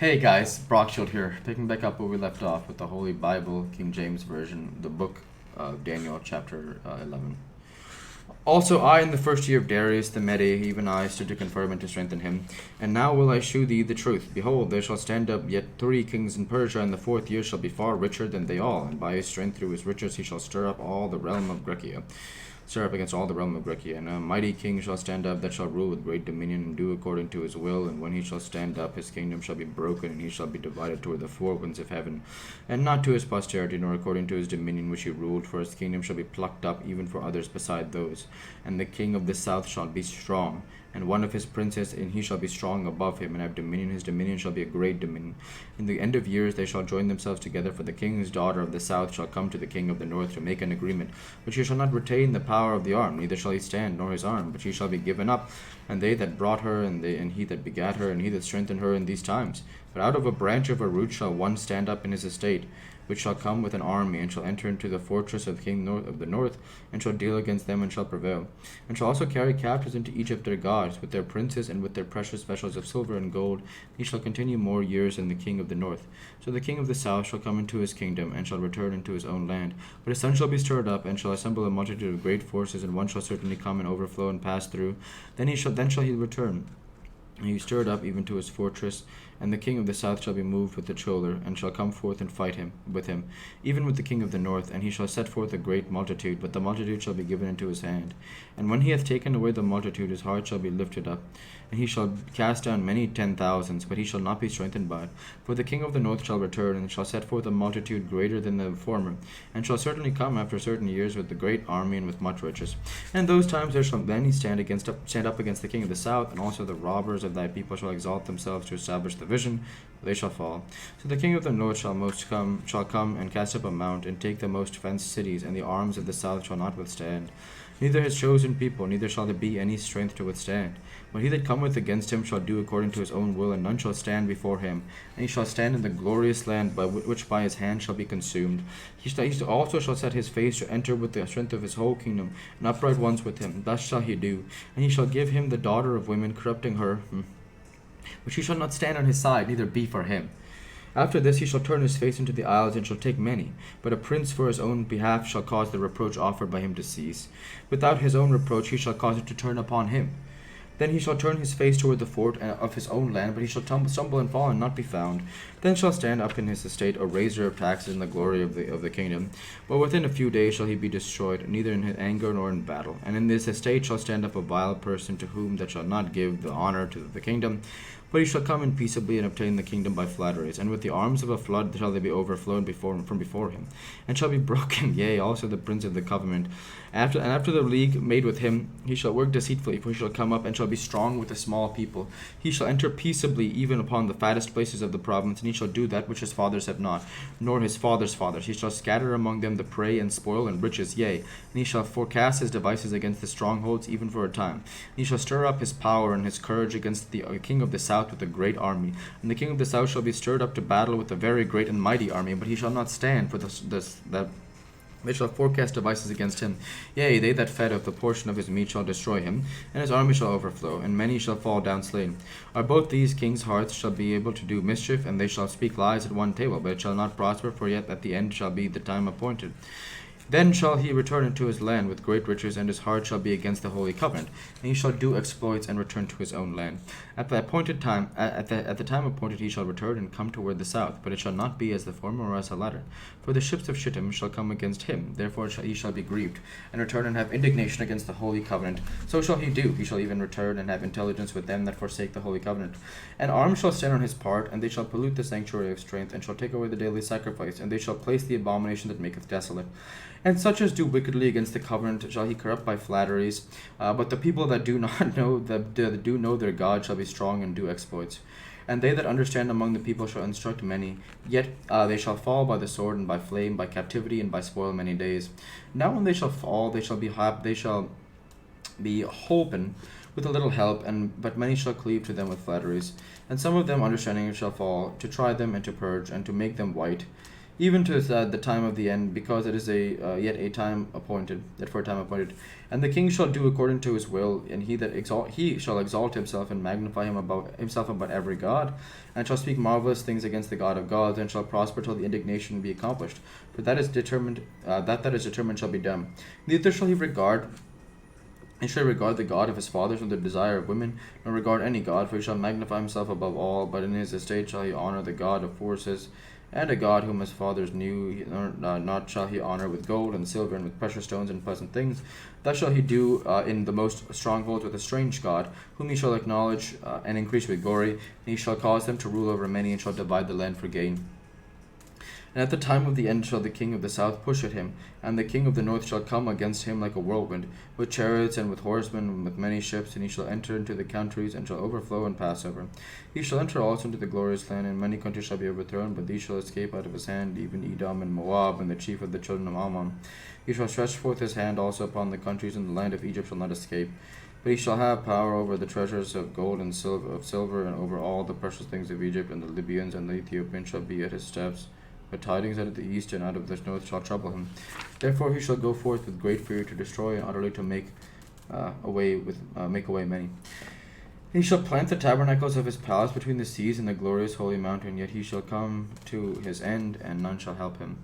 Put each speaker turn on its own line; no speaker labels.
Hey guys, Brockshield here, picking back up where we left off with the Holy Bible, King James Version, the book of Daniel, chapter 11. Also, I, in the first year of Darius the Mede, even I, stood to confirm and to strengthen him. And now will I shew thee the truth. Behold, there shall stand up yet 3 kings in Persia, and the 4th year shall be far richer than they all. And by his strength through his riches he shall stir up all the realm of Grecia. Stir up against all the realm of Grecia. And a mighty king shall stand up that shall rule with great dominion and do according to his will. And when he shall stand up, his kingdom shall be broken, and he shall be divided toward the 4 winds of heaven, and not to his posterity, nor according to his dominion which he ruled. For his kingdom shall be plucked up even for others beside those. And the king of the south shall be strong, and one of his princes, and he shall be strong above him, and have dominion. His dominion shall be a great dominion. In the end of years they shall join themselves together, for the king's daughter of the south shall come to the king of the north to make an agreement. But she shall not retain the power of the arm, neither shall he stand, nor his arm, but she shall be given up, and they that brought her, and he that begat her, and he that strengthened her in these times. But out of a branch of a root shall one stand up in his estate, which shall come with an army, and shall enter into the fortress of the king of the north, and shall deal against them, and shall prevail, and shall also carry captives into Egypt their gods, with their princes, and with their precious vessels of silver and gold. He shall continue more years than the king of the north. So the king of the south shall come into his kingdom, and shall return into his own land. But his son shall be stirred up, and shall assemble a multitude of great forces, and one shall certainly come and overflow and pass through. Then shall he return. And he stirred up even to his fortress, and the king of the south shall be moved with the choler, and shall come forth and fight with him, even with the king of the north. And he shall set forth a great multitude, but the multitude shall be given into his hand. And when he hath taken away the multitude, his heart shall be lifted up, and he shall cast down many 10,000s, but he shall not be strengthened by it. For the king of the north shall return, and shall set forth a multitude greater than the former, and shall certainly come after certain years with a great army and with much riches. And those times there shall then he stand up against the king of the south, and also the robbers of thy people shall exalt themselves to establish the vision, but they shall fall. So the king of the north shall come and cast up a mount, and take the most fenced cities, and the arms of the south shall not withstand. Neither his chosen people, neither shall there be any strength to withstand. But he that cometh against him shall do according to his own will, and none shall stand before him. And he shall stand in the glorious land, which by his hand shall be consumed. He also shall set his face to enter with the strength of his whole kingdom, and upright ones with him. Thus shall he do. And he shall give him the daughter of women, corrupting her. But she shall not stand on his side, neither be for him. After this he shall turn his face into the isles, and shall take many. But a prince for his own behalf shall cause the reproach offered by him to cease. Without his own reproach he shall cause it to turn upon him. Then he shall turn his face toward the fort of his own land, but he shall stumble and fall and not be found. Then shall stand up in his estate a raiser of taxes in the glory of the kingdom. But within a few days shall he be destroyed, neither in anger nor in battle. And in this estate shall stand up a vile person, to whom that shall not give the honor to the kingdom. But he shall come in peaceably, and obtain the kingdom by flatteries. And with the arms of a flood shall they be overflowed from before him, and shall be broken, yea, also the prince of the covenant. After the league made with him, he shall work deceitfully, for he shall come up, and shall be strong with a small people. He shall enter peaceably even upon the fattest places of the province, and he shall do that which his fathers have not, nor his fathers' fathers. He shall scatter among them the prey and spoil and riches, yea, and he shall forecast his devices against the strongholds even for a time. And he shall stir up his power and his courage against the king of the south with a great army. And the king of the south shall be stirred up to battle with a very great and mighty army, but he shall not stand, for they shall forecast devices against him. Yea, they that fed of the portion of his meat shall destroy him, and his army shall overflow, and many shall fall down slain. Are both these kings' hearts shall be able to do mischief, and they shall speak lies at one table, but it shall not prosper, for yet at the end shall be the time appointed. Then shall he return into his land with great riches, and his heart shall be against the holy covenant, and he shall do exploits and return to his own land. At the appointed time, at the time appointed, he shall return and come toward the south, but it shall not be as the former or as the latter. For the ships of Shittim shall come against him, therefore he shall be grieved, and return and have indignation against the holy covenant. So shall he do. He shall even return and have intelligence with them that forsake the holy covenant. And arms shall stand on his part, and they shall pollute the sanctuary of strength, and shall take away the daily sacrifice, and they shall place the abomination that maketh desolate. And such as do wickedly against the covenant shall he corrupt by flatteries. But the people that do not know that do know their God shall be strong and do exploits. And they that understand among the people shall instruct many. Yet they shall fall by the sword and by flame, by captivity and by spoil many days. Now when they shall fall, they shall be holpen with a little help, but many shall cleave to them with flatteries. And some of them understanding shall fall, to try them and to purge, and to make them white. even to the time of the end, because it is yet a time appointed, that for a time appointed. And the king shall do according to his will, and he shall exalt himself and magnify himself above every god, and shall speak marvelous things against the God of gods, and shall prosper till the indignation be accomplished. For that is determined, that is determined shall be done. Neither shall he regard the God of his fathers, nor the desire of women, nor regard any God, for he shall magnify himself above all. But in his estate shall he honor the God of forces, and a God whom his fathers knew. Not shall he honor with gold and silver, and with precious stones and pleasant things. Thus shall he do in the most strongholds with a strange God, whom he shall acknowledge and increase with glory. And he shall cause them to rule over many, and shall divide the land for gain. And at the time of the end shall the king of the south push at him, and the king of the north shall come against him like a whirlwind, with chariots and with horsemen, and with many ships, and he shall enter into the countries, and shall overflow and pass over. He shall enter also into the glorious land, and many countries shall be overthrown, but these shall escape out of his hand, even Edom and Moab, and the chief of the children of Ammon. He shall stretch forth his hand also upon the countries, and the land of Egypt shall not escape. But he shall have power over the treasures of gold and silver, and over all the precious things of Egypt, and the Libyans and the Ethiopians shall be at his steps. But tidings out of the east and out of the north shall trouble him. Therefore he shall go forth with great fear to destroy, and utterly to make away many. He shall plant the tabernacles of his palace between the seas and the glorious holy mountain. Yet he shall come to his end, and none shall help him.